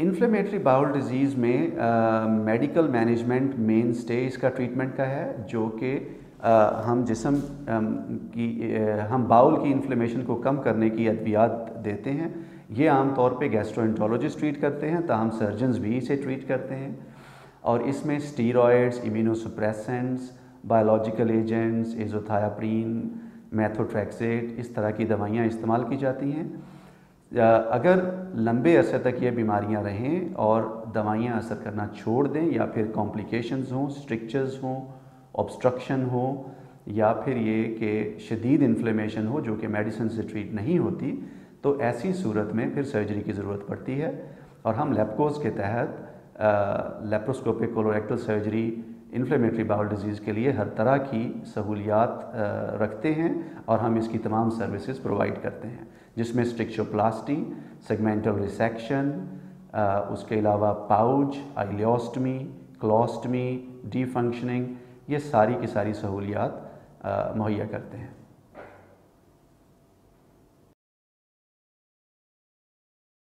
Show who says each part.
Speaker 1: Inflammatory bowel disease में medical management main stay इसका treatment का है, जो कि हम जिस्म हम बाउल की इन्फ्लेमेशन को कम करने की अद्वियात देते हैं। ये आम तौर पे गैस्ट्रोएंटरोलॉजिस्ट ट्रीट करते हैं, ताहम सर्जन्स भी इसे ट्रीट करते हैं। और इसमें steroids, immunosuppressants, biological agents, azathioprine, methotrexate, इस तरह की दवाइयाँ इस्तेमाल की जाती हैं। अगर लंबे अरसे तक ये बीमारियां रहें और दवाइयां असर करना छोड़ दें, या फिर कॉम्प्लिकेशंस हों, स्ट्रिक्चर्स हों, ऑब्स्ट्रक्शन हो, या फिर ये कि शदीद इन्फ्लेमेशन हो जो कि मेडिसिन से ट्रीट नहीं होती, तो ऐसी सूरत में फिर सर्जरी की ज़रूरत पड़ती है। और हम लेप्कोस के तहत laparoscopic colorectal surgery inflammatory bowel disease के लिए हर तरह की सहूलियात रखते हैं, और हम इसकी तमाम सर्विसेज प्रोवाइड करते हैं, जिसमें स्ट्रिक्चोप्लास्टी, सेगमेंटल रिसेक्शन, उसके अलावा पाउच, आइलियोस्टमी, क्लोस्टमी, डी फंक्शनिंग, ये सारी की सारी सहूलियात मुहैया करते हैं।